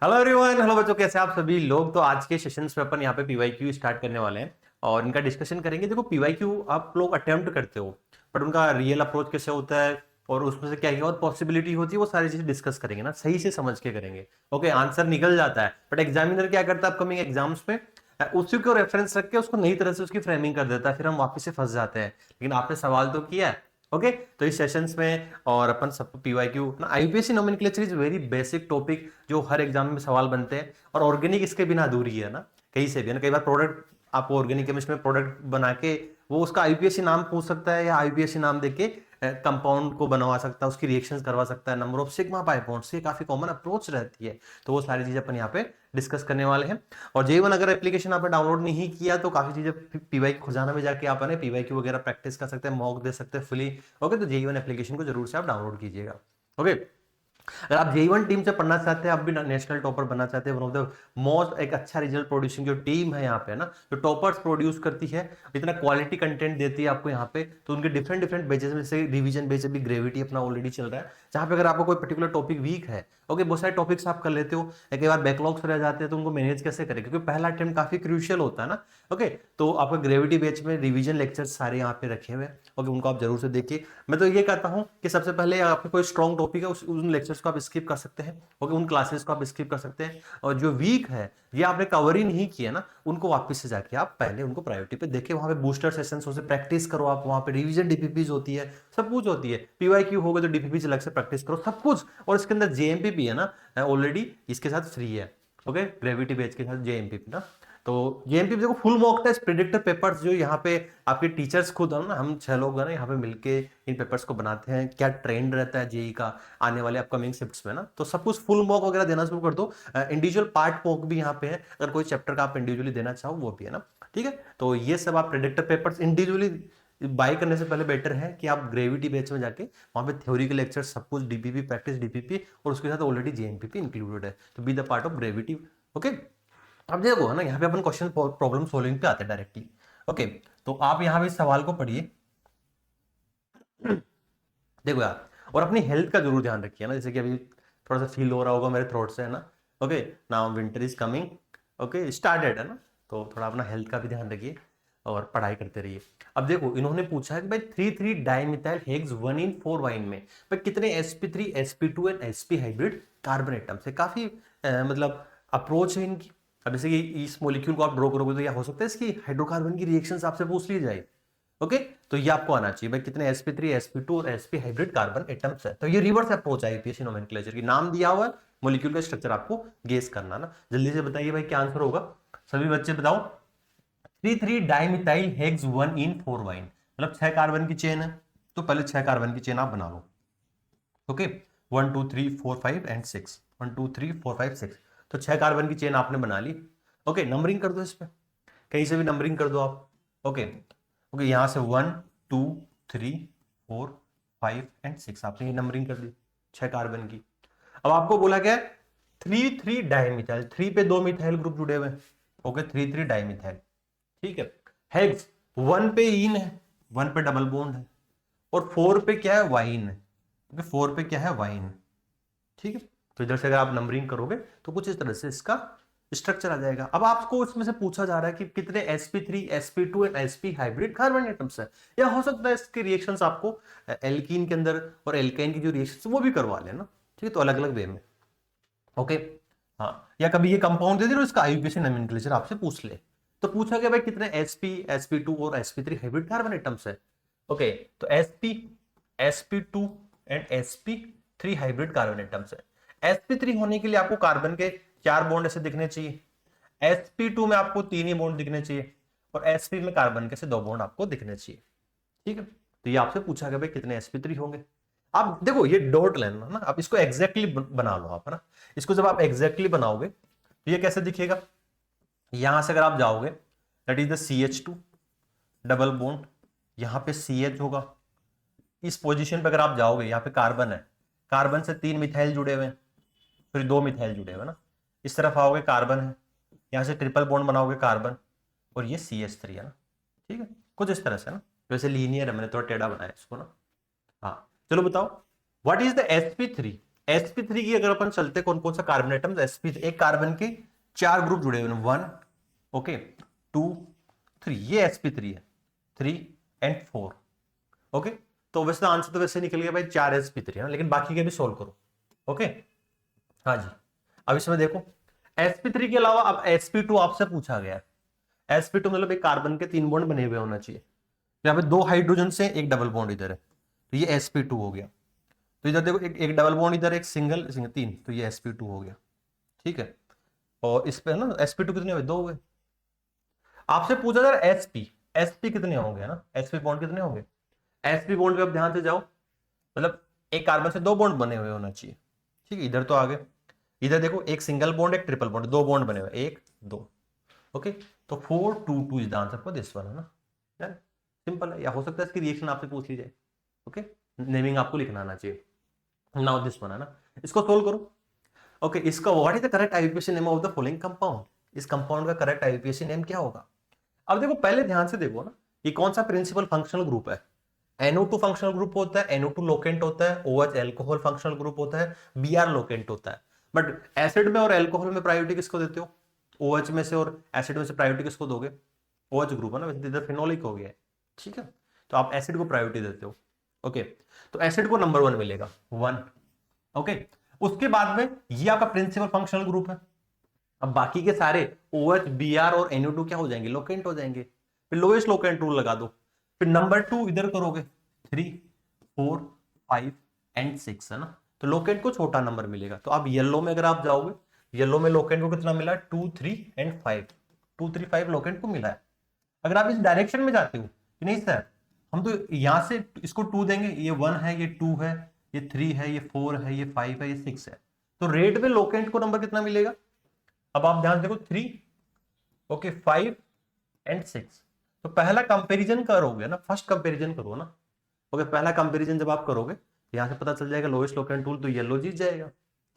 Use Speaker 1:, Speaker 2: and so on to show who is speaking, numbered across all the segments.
Speaker 1: Hello everyone, hello बच्चों, कैसे आप सभी लोग। तो आज के सेशंस में अपन यहाँ पे पीवाईक्यू स्टार्ट करने वाले हैं और इनका डिस्कशन करेंगे। देखो, पीवाईक्यू आप लोग अटेम्प्ट करते हो, बट उनका रियल अप्रोच कैसे होता है और उसमें से क्या क्या और पॉसिबिलिटी होती है, वो सारी चीजें डिस्कस करेंगे ना, सही से समझ के करेंगे। ओके, आंसर निकल जाता है बट एग्जामिनर क्या करता है अपकमिंग एग्जाम्स में, उसी को रेफरेंस रख के उसको नई तरह से उसकी फ्रेमिंग कर देता है, फिर हम वापस से फंस जाते हैं। लेकिन आपने सवाल तो किया है। ओके, तो इस सेशंस में और अपन सब पीवाईक्यू ना, आईयूपीएससी nomenclature is very basic topic जो हर एग्जाम में सवाल बनते हैं। और ऑर्गेनिक इसके बिना अधूरी है ना, कहीं से भी है ना। कई बार प्रोडक्ट आपको ऑर्गेनिक केमिस्ट्री में प्रोडक्ट बना के वो उसका आईयूपीएससी नाम पूछ सकता है, या आईयूपीएससी नाम देके कंपाउंड को बनवा सकता है, उसकी रिएक्शंस करवा सकता है। Number of sigma bye bonds, ये काफी कॉमन अप्रोच रहती है। तो वो सारी चीजें अपन यहाँ पे डिस्कस करने वाले हैं। और J1 अगर एप्लीकेशन आपने डाउनलोड नहीं किया तो काफी चीजें पीवाईक्यू खुजाना में जाके आप पीवाईक्यू वगैरह प्रैक्टिस कर सकते हैं, मॉक दे सकते हैं फुली। ओके, तो J1 एप्लीकेशन को जरूर से आप डाउनलोड कीजिएगा। ओके, अगर आप J1 टीम से पढ़ना चाहते हैं, आप भी नेशनल टॉपर बनना चाहते हैं, वन ऑफ द मोस्ट एक अच्छा रिजल्ट प्रोड्यूसिंग जो टीम है यहाँ पे ना, जो टॉपर्स प्रोड्यूस करती है, इतना क्वालिटी कंटेंट देती है आपको यहाँ पे। तो उनके डिफरेंट डिफरेंट बेचेस में से रिवीजन बेच अभी ग्रेविटी अपना ऑलरेडी चल रहा है, जहाँ पे अगर आपको कोई पर्टिकुलर टॉपिक वीक है, ओके, बहुत सारे टॉपिक्स आप कर लेते हो, एक बार बैकलॉग्स रह जाते हैं, तो उनको मैनेज कैसे करें, क्योंकि पहला अटेम्प्ट काफी क्रूशियल होता है ना। ओके, तो आपका ग्रेविटी बेच में रिवीजन लेक्चर्स सारे यहाँ पे रखे हुए हैं। ओके, उनको आप जरूर से देखिए। मैं तो ये कहता हूँ कि सबसे पहले आपका कोई स्ट्रॉन्ग टॉपिक है, उन लेक्चर्स को आप स्किप कर सकते हैं। ओके, उन क्लासेस को आप स्किप कर सकते हैं। और जो वीक है, ये आपने कवर ही नहीं किया ना, उनको वापस से जाके आप पहले उनको प्रायोरिटी पे देखें। वहां पे बूस्टर सेशंस हो से प्रैक्टिस करो आप, वहां पे रिवीजन डीपीपीज होती है, सब कुछ होती है। पीवाईक्यू होगा तो डीपीपीज अलग से प्रैक्टिस करो, सब कुछ। और इसके अंदर जेएमपी भी है ना, ऑलरेडी इसके साथ फ्री है। ओके, ग्रेविटी बेच के साथ जेएमपी ना। तो जेएमपी देखो, full mock test predictor papers जो यहाँ पे आपके टीचर्स खुद हम ना, हम 6 लोग हैं ना यहाँ पे मिलके इन पेपर्स को बनाते हैं। क्या ट्रेंड रहता है जेई का आने वाले अपकमिंग शिफ्ट्स में ना, तो सब कुछ फुल मॉक वगैरह देना शुरू कर दो। इंडिविजुअल पार्ट मॉक भी यहाँ पे है, अगर कोई चैप्टर का आप इंडिविजुअली देना चाहो वो भी है ना। ठीक है, तो ये सब आप प्रेडिक्टर पेपर्स इंडिविजुअली बाय करने से पहले बेटर है कि आप ग्रेविटी बैच में जाके वहां पे थ्योरी के लेक्चर सब कुछ डीपीपी प्रैक्टिस डीपीपी, और उसके साथ ऑलरेडी जेएमपीपी इंक्लूडेड है, तो be the part of gravity. Okay, अब देखो है ना, यहाँ पे अपन क्वेश्चन प्रॉब्लम सॉल्विंग पे आते हैं डायरेक्टली। ओके, तो आप यहाँ पे सवाल को पढ़िए। देखो यार, और अपनी हेल्थ का जरूर ध्यान रखिए ना, जैसे कि अभी थोड़ा सा फील हो रहा होगा मेरे थ्रोट से, है ना। Okay, now winter is coming, okay started, है ना। तो थोड़ा अपना हेल्थ का भी ध्यान रखिए और पढ़ाई करते रहिए। अब देखो, इन्होंने पूछा है कि भाई 3,3 डाइमिथाइल हेक्स 1 in 4 वाइन में भाई कितने sp3 sp2 and sp hybrid carbon atoms है। काफी मतलब अप्रोच है इनकी। अब जैसे कि इस मॉलिक्यूल को आप ड्रॉ करोगे तो यह हो सकता है इसकी हाइड्रोकार्बन की रिएक्शंस आपसे पूछ ली जाए। ओके, तो ये आपको आना चाहिए भाई कितने sp3 sp2 और sp हाइब्रिड कार्बन एटम्स है। तो ये रिवर्स अप्रोच है आईपीएससी नोमेनक्लेचर की, नाम दिया हुआ है, मॉलिक्यूल का स्ट्रक्चर आपको गेस करना ना। जल्दी से बताइए भाई क्या आंसर होगा, सभी बच्चे बताओ। 3,3 डाइमिथाइल हेक्स 1 in 4 वाइन, मतलब 6 कार्बन की चेन है, तो पहले 6 कार्बन की चेन आप बना लो। ओके, 1 2 3 4 5 एंड 6, 1 2 3 4 5 6, तो 6 कार्बन की चेन आपने बना ली। ओके, नंबरिंग कर दो इस पे, कहीं से भी नंबरिंग कर दो आप। ओके, ओके, यहां से 1 2 3 4 5 एंड 6 आपने ये नंबरिंग कर दी 6 कार्बन की। अब आपको बोला क्या है, 3 3 डाइमिथाइल, 3 पे 2 मिथाइल ग्रुप जुड़े हुए हैं। ओके, 3 3 डाइमिथाइल, ठीक है। हेक्स 1 पे इन है, 1 पे डबल बॉन्ड है, और 4 पे क्या है, वाइन है। ओके, 4 पे क्या है, वाइन, ठीक है। तो इधर से अगर आप नंबरिंग करोगे तो कुछ इस तरह से इसका स्ट्रक्चर आ जाएगा। अब आपको इसमें से पूछा जा रहा है कि कितने sp3 sp2 and sp hybrid carbon atoms है, या हो सकता है इसके रिएक्शंस आपको एल्कीन के अंदर और एल्काइन की जो रिएक्शंस वो भी करवा लेना, ठीक है, तो अलग अलग वे में। ओके, हाँ, या कभी ये कंपाउंड दे दे और इसका आईयूपीएसी नोमेनक्लेचर आपसे पूछ ले, तो पूछा गया भाई कितने sp sp2 और sp3 हाइब्रिड कार्बन एटम्स है। ओके, तो sp sp2 and sp3 hybrid carbon atoms है। sp3 होने के लिए आपको कार्बन के 4 बॉन्ड ऐसे दिखने चाहिए, sp2 में आपको 3 ही बॉन्ड दिखने चाहिए, और sp में कार्बन के से 2 बॉन्ड आपको दिखने चाहिए, ठीक है। तो ये आपसे पूछा गया भाई कितने sp3 होंगे। आप देखो ये डॉट लेना ना, आप इसको एग्जैक्टली बना लो आप, है ना। इसको जब आप एग्जैक्टली बनाओगे तो ये कैसे दिखेगा, यहां से अगर आप जाओगे, that is the CH2 double bond, यहां पे CH होगा। इस पोजीशन पे अगर आप जाओगे, यहाँ पे कार्बन है, कार्बन से 3 मिथाइल जुड़े हुए हैं, फिर 2 मिथाइल जुड़े हुए ना। इस तरफ आओगे, कार्बन है, यहां से ट्रिपल बॉन्ड बनाओगे कार्बन, और ये CH3 है ना, ठीक है, कुछ इस तरह से ना। वैसे लीनियर है, मैंने थोड़ा टेढ़ा बनाया इसको ना। हाँ, चलो बताओ, what is the sp3, sp3 की अगर अपन चलते कौन कौन सा कार्बन एटम्स, sp एक कार्बन के 4 ग्रुप जुड़े हुए हैं, 1 ओके 2 3, ये sp3 है, 3 एंड 4 ओके। तो वैसे आंसर तो वैसे निकल गया भाई 4 sp3 है ना, लेकिन बाकी के भी सोल्व करो ओके। हाँ जी, अब इसमें देखो sp3 के अलावा अब sp2 आपसे पूछा गया है। sp2 मतलब एक कार्बन के 3 बॉन्ड बने हुए होना चाहिए, यहाँ पे 2 हाइड्रोजन से एक डबल बॉन्ड इधर है, तो ये sp2 हो गया। तो इधर देखो एक डबल बॉन्ड इधर, एक सिंगल सिंगल 3, तो ये sp2 हो गया, ठीक है। और इस पे ना sp2 कितने हुए, 2 हुए। आपसे पूछा जा रहा है sp कितने होंगे ना, sp बॉन्ड कितने होंगे। sp बॉन्ड पे आप ध्यान से जाओ, मतलब एक कार्बन से 2 बॉन्ड बने हुए होना चाहिए, ठीक है। इधर तो आ गए, इधर देखो एक सिंगल बॉन्ड एक ट्रिपल बॉन्ड, 2 बॉन्ड बने हुए, 1 2 ओके। तो 4 2 2 is the answer for this one है ना, यार सिंपल है। या हो सकता है इसकी रिएक्शन आपसे पूछ ली जाए ओके, नेमिंग आपको लिखना आना चाहिए। नाउ दिस वन है ना, इसको सोल्व करो ओके। इसका what is the correct IUPAC name of the following compound, इस कंपाउंड का करेक्ट आईयूपीएसी नेम क्या होगा। अब देखो पहले ध्यान से देखो ना, ये कौन सा प्रिंसिपल फंक्शनल ग्रुप है। NO2 फंक्शनल ग्रुप होता है, NO2 लोकेंट होता है, OH एल्कोहल फंक्शनल ग्रुप होता है, Br लोकेंट होता है। बट एसिड में और एल्कोहल में प्रायोरिटी किसको देते हो, OH में से और एसिड में से प्रायोरिटी किसको दोगे, OH ग्रुप है ना, वैसे इधर फिनोलिक हो गया है, ठीक है। तो आप एसिड को प्रायोरिटी देते हो ओके। तो एसिड को नंबर 1 मिलेगा 1 ओके। उसके बाद में ये आपका प्रिंसिपल फंक्शनल ग्रुप है। अब बाकी के सारे OH Br और NO2 क्या हो जाएंगे, लोकेंट हो जाएंगे। फिर लोएस्ट लोकेंट रूल लगा दो, फिर नंबर 2 इधर करोगे, 3 4 5 एंड 6 है ना, तो लोकेंट को छोटा नंबर मिलेगा। तो अब येलो में अगर आप जाओगे, येलो में लोकेंट को कितना मिला, 2 3 एंड 5, 2 3 5 लोकेंट को मिला है। अगर आप इस डायरेक्शन में जाते हो कि नहीं सर, हम तो यहां से इसको 2 देंगे, ये 1 है, ये 2 है, ये 3 है, ये 4 है, ये 5 है, ये 6 है, तो रेट में लोकेंट को नंबर कितना मिलेगा। अब आप ध्यान देखो 3 ओके 5 एंड 6, तो पहला कंपैरिजन करोगे ना, फर्स्ट कंपैरिजन करो ना ओके। पहला कंपैरिजन जब आप करोगे, यहां से पता चल जाएगा लोएस्ट लोकेंट टूल, तो येलो जीत जाएगा,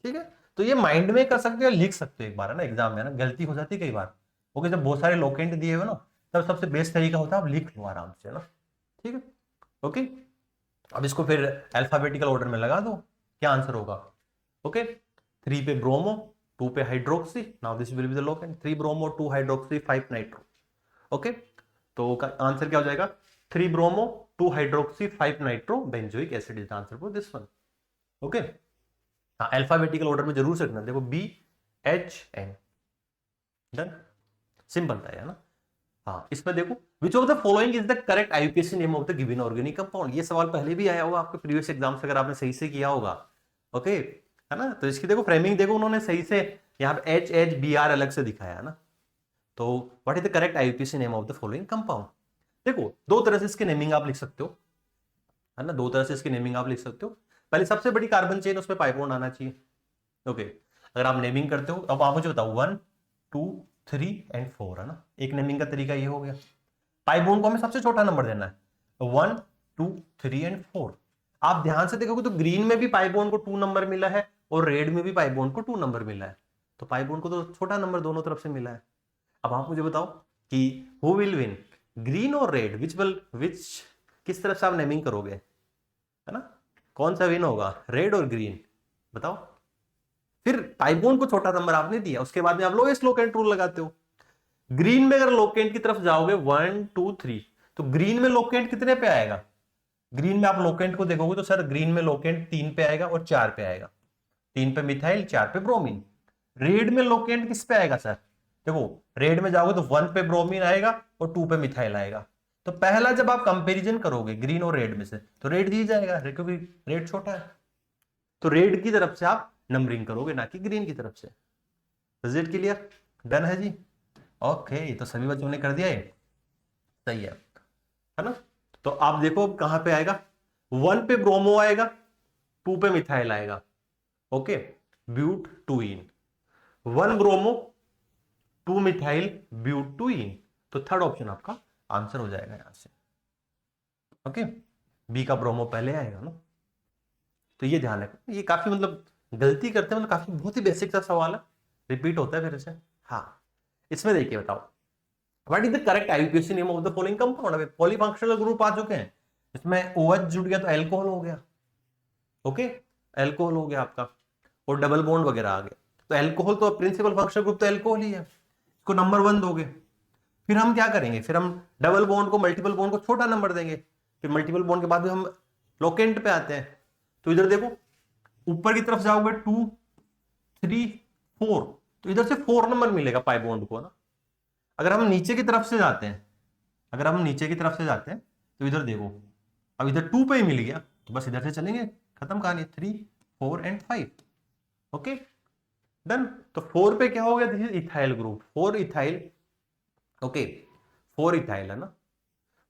Speaker 1: ठीक है। तो ये माइंड में कर सकते हो, लिख सकते हो एक बार है ना, एग्जाम में ना गलती हो जाती है कई बार ओके। जब बहुत सारे लोकेंट दिए हुए ना, तब सबसे बेस्ट तरीका होता है आप लिख लो आराम से ना, ठीक है ओके। अब इसको फिर अल्फाबेटिकल ऑर्डर में लगा दो, क्या आंसर होगा ओके। 3 पे ब्रोमो, 2 पे hydroxy, now this will be the locant, 3 bromo 2 hydroxy 5 nitro okay. तो आंसर क्या हो जाएगा, 3 bromo 2 hydroxy 5 nitro benzoic acid is the answer for this one okay. हाँ अल्फाबेटिकल ऑर्डर में जरूर से रखना, देखो BHN डन, सिंपल था है ना। हाँ इसमें देखो which of the following is the correct IUPAC name of the given organic compound, ये सवाल पहले भी आया होगा आपके प्रीवियस एग्जाम से, अगर आपने सही से किया होगा ओके है ना। तो इसकी देखो फ्रेमिंग देखो, उन्होंने सही से यहाँ पे HHBr अलग से दिखाया है ना। तो what is the correct IUPAC name of the following compound, देखो दो तरह से इसकी नेमिंग आप लिख सकते हो है ना, दो तरह से इसकी नेमिंग आप लिख सकते हो। पहले सबसे बड़ी कार्बन चेन, उसमें पाई बॉन्ड आना चाहिए ओके। अगर आप नेमिंग करते हो, अब आप मुझे बताओ 1 2 3 एंड 4 है ना, एक नेमिंग का तरीका ये हो गया। पाई बॉन्ड को हमें सबसे छोटा नंबर देना है, 1 2 3 एंड 4। आप ध्यान से देखोगे तो ग्रीन में भी पाई बॉन्ड को 2 नंबर मिला है और रेड में भी पाई बॉन्ड को 2 नंबर मिला है, तो पाई बॉन्ड को तो छोटा नंबर दोनों तरफ से मिला है। अब आप मुझे बताओ कि हु विल विन, ग्रीन और रेड, विच किस तरफ से आप नेमिंग करोगे है ना, कौन सा विन होगा, रेड और ग्रीन, बताओ। फिर पाई बॉन्ड को छोटा नंबर आपने दिया, उसके बाद में आप लोएस्ट लोकेंट रूल लगाते हो। ग्रीन में अगर लोकेंट की तरफ जाओगे 1 2 3, तो ग्रीन में लोकेंट कितने पे आएगा, ग्रीन में आप लोकेंट को देखोगे तो सर ग्रीन में लोकेंट 3 पे आएगा और 4 पे आएगा, 3 पे मिथाइल 4 पे ब्रोमीन। रेड में लोकेंट किस पे आएगा सर, देखो रेड में जाओगे तो 1 पे ब्रोमीन आएगा और 2 पे मिथाइल आएगा। तो पहला जब आप कंपैरिजन करोगे ग्रीन और रेड में से, तो रेड दी जाएगा क्योंकि रेड छोटा है, तो रेड की तरफ से आप नंबरिंग करोगे ना कि ग्रीन की तरफ से। इज इट क्लियर, डन है जी ओके। तो सभी बच्चों ने कर दिया, ये सही है ना। तो आप देखो कहां पे आएगा, 1 पे ब्रोमो आएगा, 2 पे मिथाइल आएगा ओके, ब्यूट 2इन, 1 ब्रोमो 2 मिथाइल ब्यूट 2इन, तो थर्ड ऑप्शन आपका आंसर हो जाएगा यहां से ओके। बी का ब्रोमो पहले आएगा ना, तो ये ध्यान रखो, ये काफी मतलब गलती करते हैं, मतलब काफी बहुत ही बेसिक सा सवाल है, रिपीट होता है फिर से। हाँ इसमें देखिए बताओ, what is the correct IUPAC name of the following compound, अभी पॉलीफंक्शनल ग्रुप आ चुके हैं, इसमें OH जुड़ गया तो एल्कोहल हो गया ओके, एल्कोहल हो गया आपका। और डबल बॉन्ड वगैरह आ गए। तो एल्कोहल तो प्रिंसिपल फंक्शनल ग्रुप तो एल्कोहल ही है, इसको नंबर 1 दोगे। फिर हम क्या करेंगे, फिर हम डबल बॉन्ड को मल्टीपल बॉन्ड को छोटा नंबर देंगे। फिर मल्टीपल बॉन्ड के बाद भी हम लोकेंट पे आते हैं। तो इधर देखो, ऊपर की तरफ जाओगे 2 3 4, तो इधर से 4 नंबर मिलेगा पाई बॉन्ड को ना। अगर हम नीचे की तरफ से जाते हैं, अगर हम नीचे की तरफ से जाते हैं तो इधर देखो, अब इधर 2 पे ही मिल गया, तो बस इधर से चलेंगे, खत्म कहानी। 3 4 एंड 5, ओके डन। तो 4 पे क्या हो गया, this is ethyl group, 4 ethyl, okay 4 ethyl है ना।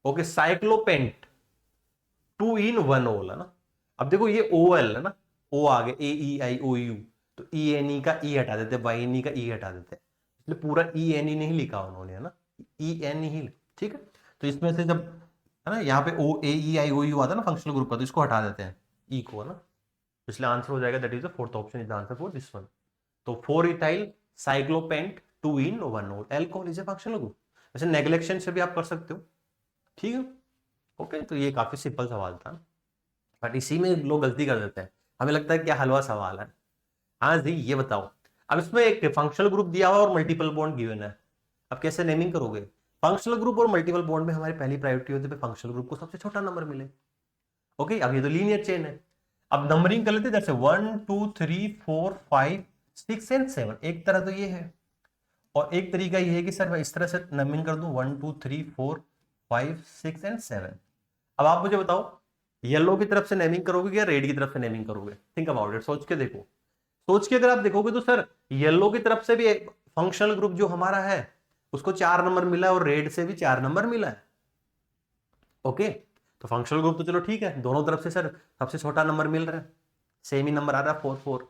Speaker 1: ओके साइक्लोपेंट 2 इन 1 ओल है ना। अब देखो ये OL है ना, ओ आगे AEIOU, तो ENE का E हटा देते, YNE का E हटा देते, इसलिए पूरा ENE नहीं लिखा उन्होंने है ना, ENE ही, ठीक है। तो इसमें से जब है ना यहाँ पे OAEIOU आता है ना फंक्शनल ग्रुप का, तो इसको हटा देते हैं E को है ना, इसलिए आंसर हो जाएगा that is the fourth option is the answer for this one. तो 4 इथाइल साइक्लोपेंट 2 इन 1 ओल alcohol is a functional group. वैसे नेग्लेक्शन से भी आप कर सकते हो, ठीक है। ओके तो ये काफी सिंपल सवाल था, बट इसी में लोग गलती कर देते हैं, हमें लगता है क्या हलवा सवाल है। हाँ जी ये बताओ, अब इसमें एक फंक्शनल ग्रुप दिया हुआ और मल्टीपल बॉन्ड गिवन है, अब कैसे नेमिंग करोगे। फंक्शनल ग्रुप और मल्टीपल बॉन्ड में हमारी पहली प्रायोरिटी होती है फंक्शनल ग्रुप को सबसे छोटा नंबर मिले। ओके अब ये तो लीनियर चेन है, अब नंबरिंग कर लेते हैं, जैसे 1 2 3 4 5 6 एंड 7, एक तरह तो ये है, और एक तरीका ये है कि सर मैं इस तरह से नंबरिंग कर दूं 1 2 3 4 5 6 एंड 7। अब आप मुझे बताओ, येलो की तरफ से नेमिंग करोगे या रेड की तरफ से नेमिंग करोगे, थिंक अबाउट इट, सोच के देखो। सोच के अगर आप देखोगे तो सर येलो की तरफ से भी एक फंक्शनल ग्रुप जो हमारा है उसको 4 नंबर मिला है और रेड से भी 4 नंबर मिला है। ओके तो फंक्शनल ग्रुप तो चलो ठीक है, दोनों तरफ से सर सबसे छोटा नंबर मिल रहा है, सेम ही नंबर आ रहा है 4 4।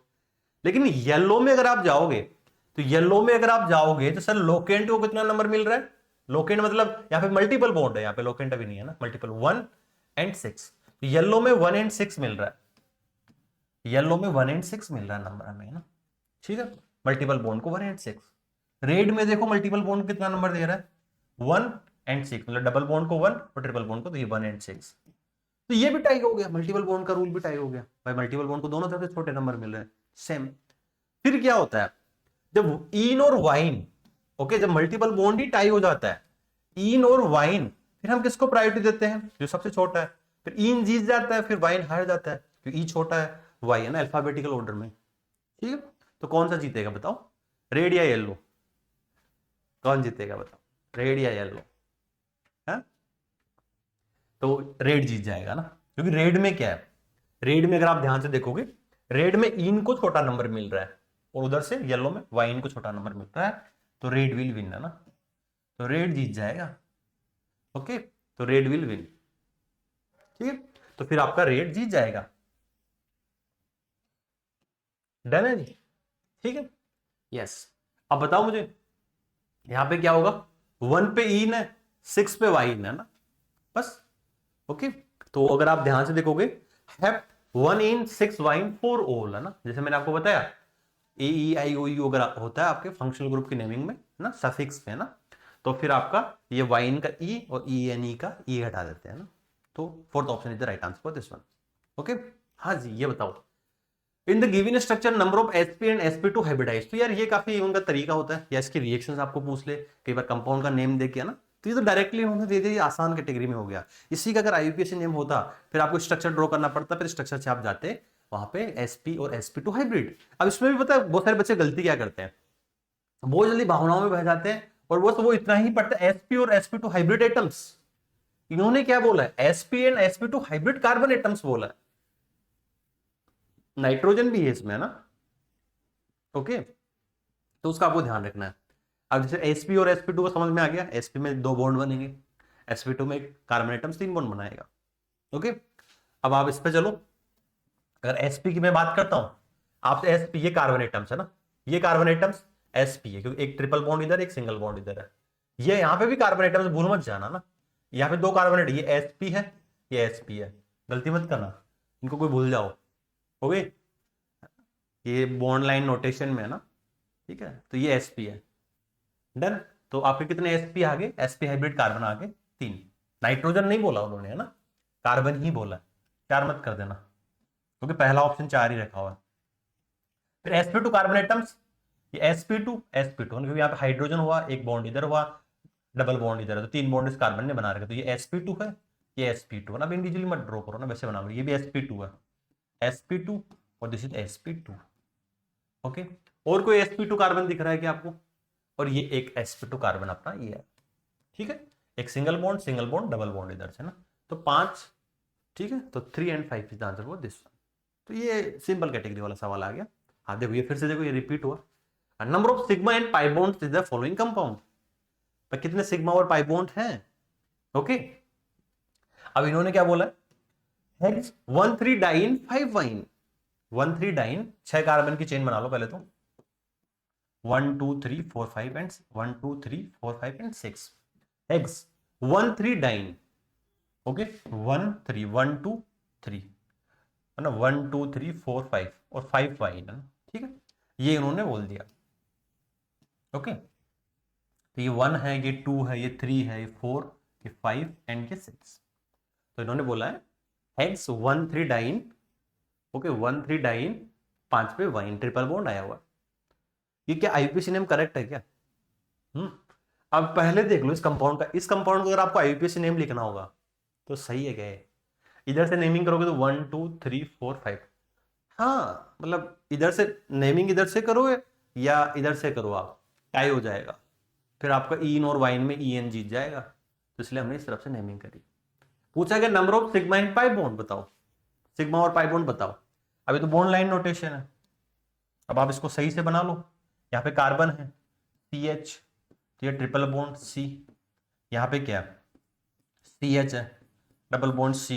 Speaker 1: लेकिन येलो में अगर आप जाओगे, तो येलो में अगर आप जाओगे तो सर लोकेंट को कितना नंबर मिल रहा है, लोकेंट मतलब यहाँ पे मल्टीपल बॉन्ड है, यहाँ पे लोकेंट अभी नहीं है ना, मल्टीपल 1 एंड 6, येलो में 1 एंड 6 मिल रहा है, येलो में 1 एंड 6 मिल रहा है नंबर हमें, है ना, ठीक है। मल्टीपल बॉन्ड को 1 एंड 6, रेड में देखो मल्टीपल बॉन्ड कितना नंबर दे रहा है 1 एंड 6, मतलब डबल बॉन्ड को 1 और ट्रिपल बॉन्ड को तो ये 1 एंड 6, तो ये भी टाई हो गया, मल्टीपल बॉन्ड का रूल भी टाई हो गया भाई, मल्टीपल बॉन्ड को दोनों तरफ से छोटे नंबर मिल रहे हैं सेम। फिर क्या होता है जब इन और वाइन, ओके जब मल्टीपल बॉन्ड ही टाई हो जाता है इन और वाइन, फिर हम किसको प्रायोरिटी देते हैं, जो सबसे छोटा है, फिर इन जीत जाता है, फिर वाइन हार जाता है, क्योंकि ई छोटा है वाई है ना, अल्फाबेटिकल ऑर्डर में, ठीक है। तो कौन सा जीतेगा बताओ, रेड या येलो, कौन जीतेगा बताओ, रेड या येलो, है तो रेड जीत जाएगा ना, क्योंकि रेड में क्या है, रेड में अगर आप ध्यान से देखोगे, रेड में इन को छोटा नंबर मिल रहा है और उधर से येलो में वाइन को छोटा नंबर मिल रहा है, तो रेड विल विन है ना, तो रेड जीत जाएगा। ओके तो रेड विल विन, ठीक है, तो फिर आपका रेड जीत जाएगा, डन है जी, ठीक है यस। अब बताओ मुझे यहां पे क्या होगा, 1 पे इन है 6 पे वाइन है ना, बस। ओके तो अगर आप ध्यान से देखोगे, हैप 1 इन 6 वाइन 4 ओल है ना, जैसे मैंने आपको बताया AEIOU अगर होता है आपके फंक्शनल ग्रुप की नेमिंग में ना, सफिक्स में ना, तो फिर आपका ये वाइन का E और ENE का E हटा देते हैं ना, तो fourth option is the right answer for this one. Okay हाँ जी ये बताओ, in the given structure number of sp and sp2 hybridise, तो यार ये काफी उनका तरीका होता है, या इसके रिएक्शंस आपको पूछ ले, कई बार कंपाउंड का नेम दे के ना, तो ये तो डायरेक्टली उन्होंने दे दिया, आसान कैटेगरी में हो गया। इसी का अगर IUPAC नेम होता फिर आपको स्ट्रक्चर ड्रॉ करना पड़ता, फिर स्ट्रक्चर से आप जाते वहां पे sp और sp2 हाइब्रिड। अब इसमें भी पता है बहुत सारे बच्चे गलती क्या करते हैं, बहुत जल्दी भावनाओं में बह जाते हैं, और वो इतना ही पढ़ते हैं sp और sp2 हाइब्रिड एटम्स। इन्होंने क्या बोला है, sp and sp2 hybrid carbon atoms बोला है, नाइट्रोजन भी है इसमें ना, ओके तो उसका आपको ध्यान रखना है। अब जैसे sp और sp2 को समझ में आ गया, sp में 2 बॉन्ड बनेंगे, sp2 में कार्बन एटम्स 3 बॉन्ड बनाएगा। ओके अब आप इस पे चलो, अगर sp की मैं बात करता हूं आपसे, sp ये कार्बन एटम्स है ना, ये कार्बन एटम्स sp है, क्योंकि एक ट्रिपल बॉन्ड इधर एक सिंगल बॉन्ड इधर है, ये यहां पे भी कार्बन एटम्स भूल मत जाना ना, यहाँ पे 2 कार्बन एटम, ये sp है ये sp है, गलती मत करना, इनको कोई भूल जाओ, ओके ये बॉन्ड लाइन नोटेशन में है ना, ठीक है तो ये sp है, डन। तो आपके कितने sp आ गए, sp हाइब्रिड कार्बन आ गए 3, नाइट्रोजन नहीं बोला उन्होंने है ना, कार्बन ही बोला, 4 मत कर देना, क्योंकि पहला ऑप्शन 4 ही रखा हुआ है। फिर sp2 कार्बन एटम्स, ये sp2 क्योंकि यहाँ पे हाइड्रोजन हुआ, एक बॉन्ड इधर हुआ, डबल बॉन्ड इधर है, तो 3 बॉन्ड इस कार्बन ने बना रखे, तो ये sp2 है, ये sp2 है ना। अब इंडिविजुअली मत ड्रॉ करो ना, वैसे बना लो, ये भी sp2 है, sp2 और दिस इज sp2। ओके, और कोई sp2 कार्बन दिख रहा है क्या आपको? और ये एक sp2 कार्बन अपना ये है, ठीक है, एक सिंगल बॉन्ड डबल बॉन्ड इधर से ना, तो 5, ठीक है, तो 3 and 5 is the answer for this one. तो ये सिंपल कैटेगरी वाला सवाल आ गया। हाँ देखो, ये फिर से देखो, ये रिपीट हुआ। Number of sigma and pi bonds is the following compound, तो कितने सिग्मा और पाई बॉन्ड हैं? ओके, अब इन्होंने क्या बोला है, 1,3 डाइन 5 वाइन, 1,3 डाइन 6 कार्बन की चेन बना लो पहले तो, 1 2 3 4 5 and 1 2 3 4 5 and 6 hex 1,3 diene. Okay, 1 3 1 2 3 है ना, 1 2 3 4 5 और 5 वाइन है ना, ठीक है, ये इन्होंने बोल दिया। ओके, तो ये 1 है, ये 2 है, ये 3 है, ये 4, ये 5 एंड ये 6। तो इन्होंने बोला है हेक्स 1,3 डाइन। ओके, 1,3 डाइन 5 पे वाइन, ट्रिपल बॉन्ड आया हुआ। ये क्या आईयूपीएसी नेम करेक्ट है क्या? अब पहले देख लो इस कंपाउंड का, इस कंपाउंड को अगर आपको आईयूपीएसी नेम लिखना होगा तो सही है क्या? इधर से नेमिंग करोगे तो 1 2 3 4 5, हाँ मतलब इधर से नेमिंग इधर से करो या इधर से करो, आप टाई हो जाएगा, फिर आपका ईन और वाइन में ईएन जीत जाएगा, तो इसलिए हमने इस तरफ से नेमिंग करी। पूछा गया number of sigma and pi bond बताओ, सिग्मा और पाई बॉन्ड बताओ। अभी तो बॉन्ड लाइन नोटेशन है, अब आप इसको सही से बना लो। यहाँ पे कार्बन है CH, तो ये ट्रिपल बॉन्ड C, यहाँ पे क्या CH है, डबल बॉन्ड C,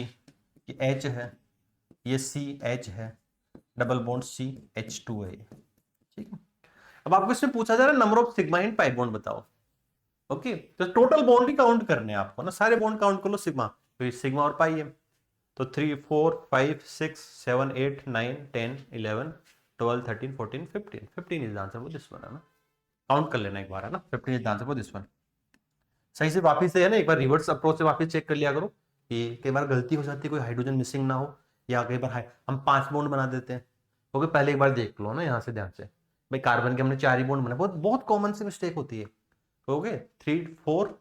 Speaker 1: ये H है, ये CH है, डबल बॉन्ड CH2 है, ठीक है। अब आपको इसमें पूछा जा रहा है number of sigma and pi bond बताओ। ओके, तो टोटल बॉन्ड ही काउंट करने हैं आपको ना, सारे बॉन्ड काउंट कर लो सिग्मा, तो सिग्मा और पाई है, तो 3 4 5 6 7 8 9 10 11 12 13 14 15, 15 is the answer for this one है ना, काउंट कर लेना एक बार है ना, 15 is the answer for this one. सही से वापिस से है ना, एक बार रिवर्स अप्रोच से वापिस चेक कर लिया करो, कि कई बार गलती हो जाती है, कोई हाइड्रोजन मिसिंग ना हो, या कई बार हम 5 बॉन्ड बना देते हैं। ओके, पहले एक बार देख लो ना यहाँ से ध्यान से, भाई कार्बन के हमने 4 ही बॉन्ड बनाए, बहुत बहुत कॉमन सी मिस्टेक होती है। ओके, 3 4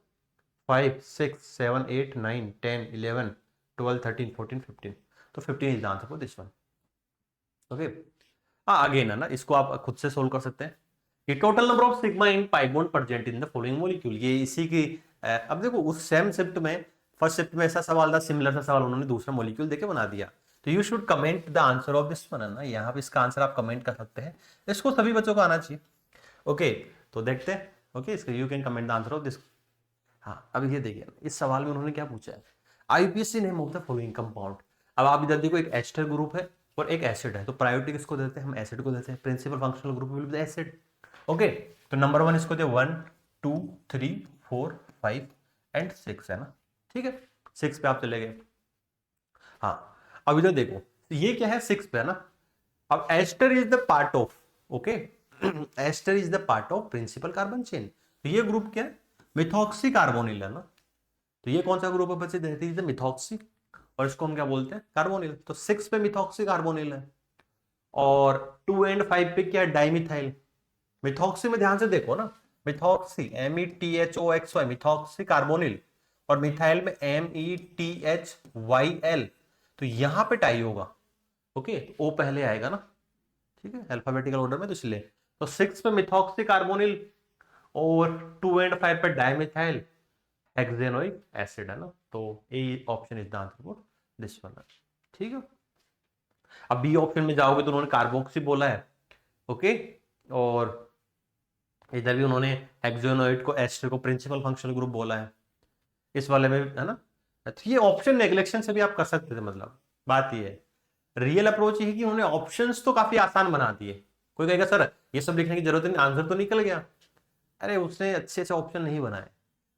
Speaker 1: 5 6 7 8 9 10 11 12 13 14 15, तो 15 is the answer for this one. Okay, हाँ अगेन है ना, इसको आप खुद से सोल्व कर सकते हैं। ये total number of sigma in pi bond present in the following molecule, ये इसी की अब देखो उस सेम शिफ्ट में, फर्स्ट शिफ्ट में ऐसा सवाल था, सिमिलर सा सवाल उन्होंने दूसरा मॉलिक्यूल देके बना दिया, तो you should comment the answer of this one है ना, यहाँ पे इसका आंसर आप कमेंट कर सकते हैं, इसको सभी बच्चों को आना चाहिए। ओके, तो देखते हैं। ओके, इसका you can comment the answer of this. हाँ, अब ये देखिए इस सवाल में उन्होंने क्या पूछा है, IUPAC name of the following compound. अब आप इधर देखो, एक एस्टर ग्रुप है और एक एसिड है, तो प्रायोरिटी किसको देते हैं? हम एसिड को देते हैं, principal functional group will be acid. Okay, तो नंबर 1 इसको दे 1 2 3 4 5 एंड 6 है ना, ठीक है, 6 पे आप चले गए। हाँ, अब इधर देखो, ये क्या है 6 पे है ना, अब ester is the part of, okay, ester is the part of principal carbon chain, तो ये ग्रुप क्या है? मिथॉक्सी कार्बोनिल है ना, तो ये कौन सा ग्रुप है बच्चे? दैट इज द मिथॉक्सी, और इसको हम क्या बोलते हैं? कार्बोनिल। तो 6 पे मिथॉक्सी कार्बोनिल है, और 2 एंड 5 पे क्या है? डाइमिथाइल। मिथॉक्सी में ध्यान से देखो ना, मिथॉक्सी METHOXY, मिथॉक्सी कार्बोनिल, और मिथाइल में METHYL, तो यहां पे टाई होगा। ओके, तो O पहले आएगा ना, ठीक है, अल्फाबेटिकल ऑर्डर में, तो इसलिए तो 6 पे मिथॉक्सी कार्बोनिल और 2 एंड 5 पे डाइमिथाइल हेक्सेनोइक एसिड है ना, तो A option is the answer for this one, ठीक है। अब बी ऑप्शन में जाओगे तो उन्होंने कार्बोक्सी बोला है, ओके, और इधर भी उन्होंने हेक्सेनोइड को, एस्टर को प्रिंसिपल फंक्शनल ग्रुप बोला है, इस वाले में है ना। तो ये ऑप्शन नेग्लेक्शन से भी आप कर सकते थे, मतलब बात ये है, रियल अप्रोच ये है कि उन्होंने ऑप्शंस तो काफी आसान बना दिए। कोई कहेगा सर ये सब लिखने की जरूरत नहीं, आंसर तो निकल गया, अरे उसने अच्छे से ऑप्शन नहीं बनाए।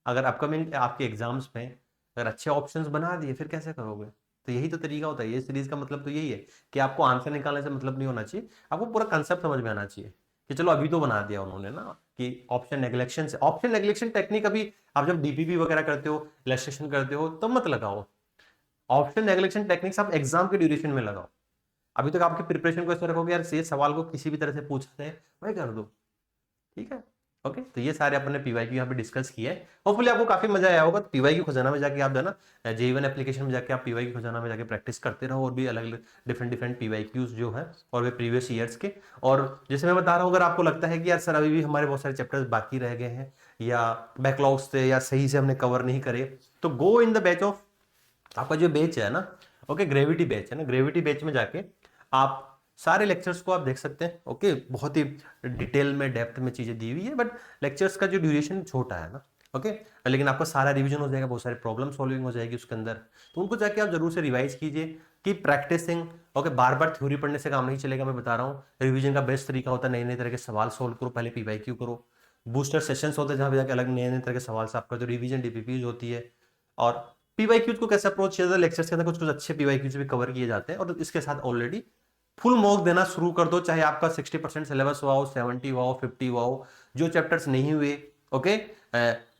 Speaker 1: अगर अपकमिंग आपके एग्जाम्स में अगर अच्छे ऑप्शंस बना दिए फिर कैसे करोगे? तो यही तो तरीका होता है, ये सीरीज का मतलब तो यही है कि आपको आंसर निकालने से मतलब नहीं होना चाहिए, आपको पूरा कंसेप्ट समझ में आना चाहिए कि चलो अभी तो बना दिया उन्होंने ना, कि ऑप्शन नेग्लेक्शन से, ऑप्शन नेग्लेक्शन टेक्निक अभी आप जब डीपीपी वगैरह करते हो, इलस्ट्रेशन करते हो, तब मत लगाओ। ऑप्शन नेग्लेक्शन टेक्निक्स आप एग्जाम के ड्यूरेशन में लगाओ। अभी तक आपकी प्रिपरेशन को ऐसे रखोगे यार ये सवाल को किसी भी तरह से पूछते हैं वही कर दो, ठीक है। ओके, तो ये सारे अपने पीवाईक्यू यहाँ पे डिस्कस किया है। होपफुली आपको काफी मजा आया होगा। तो पीवाईक्यू खजाना में जाके आप जो है ना J1 एप्लीकेशन में जाके आप पीवाईक्यू खजाना में जाके प्रैक्टिस करते रहो, और भी अलग अलग डिफरेंट डिफरेंट पीवाईक्यूज जो है और वे प्रीवियस ईयर्स के। और जैसे मैं बता रहा हूँ, अगर आपको लगता है कि यार सर अभी भी हमारे बहुत सारे चैप्टर्स बाकी रह गए हैं या बैकलॉग्स थे या सही से हमने कवर नहीं करे, तो गो इन द बैच ऑफ, आपका जो बैच है ना, ओके, ग्रेविटी बैच है ना, ग्रेविटी बैच में जाके आप सारे लेक्चर्स को आप देख सकते हैं। ओके, बहुत ही डिटेल में डेप्थ में चीजें दी हुई है, बट लेक्चर्स का जो ड्यूरेशन छोटा है ना, ओके, लेकिन आपका सारा रिवीजन हो जाएगा, बहुत सारे प्रॉब्लम सॉल्विंग हो जाएगी उसके अंदर। तो उनको जाके आप जरूर से रिवाइज कीजिए कि प्रैक्टिसिंग, ओके, बार बार थ्योरी पढ़ने से काम नहीं चलेगा। मैं बता रहा हूँ रिवीजन का बेस्ट तरीका होता है नए नए तरह के सवाल सोल्व करो, पहले पीवाईक्यू करो। बूस्टर सेशंस होते हैं जहां पे जाके अलग नए नए तरह के सवाल से आपका जो रिवीजन डीपीपी होती है। और पीवाईक्यूज को कैसे अप्रोच किया जाता है, लेक्चर्स के अंदर कुछ कुछ अच्छे पीवाईक्यूज भी कवर किए जाते हैं, और इसके साथ ऑलरेडी फुल मॉक देना शुरू कर दो, चाहे आपका 60% सिलेबस हुआ हो, 70 हुआ हो, 50 हुआ हो। जो चैप्टर्स नहीं हुए, ओके,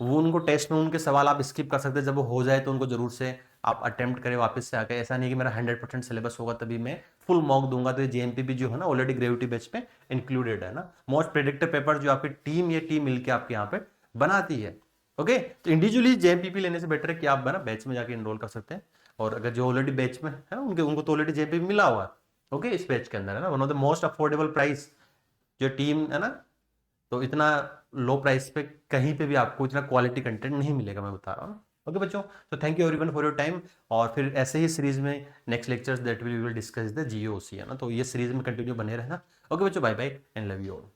Speaker 1: वो उनको टेस्ट में उनके सवाल आप स्किप कर सकते हैं, जब वो हो जाए तो उनको जरूर से आप अटेम्प्ट करें वापस से आके। ऐसा नहीं कि मेरा 100% सिलेबस होगा तभी मैं फुल मॉक दूंगा। तो ये जेएमपी जो है ना ऑलरेडी ग्रेविटी बैच पे इंक्लूडेड है ना, मोस्ट प्रेडिक्टिव पेपर जो आपकी टीम, ये टीम मिलकर आपके यहाँ पे बनाती है। ओके, तो इंडिविजुअली जेएमपीपी लेने से बेटर है कि आप ना बैच में जाके इनरोल कर सकते हैं। और अगर जो ऑलरेडी बैच में है उनके उनको तो ऑलरेडी जेएमपीपी मिला हुआ है, ओके, इस बैच के अंदर है ना, one of the most affordable price जो टीम है ना। तो इतना लो प्राइस पे कहीं पे भी आपको इतना क्वालिटी कंटेंट नहीं मिलेगा, मैं बता रहा हूँ। ओके बच्चों, तो thank you everyone for your time. और फिर ऐसे ही सीरीज में next lectures that will discuss the GOC है ना, तो ये सीरीज में कंटिन्यू बने रहना। ओके बच्चों, bye bye and love you all.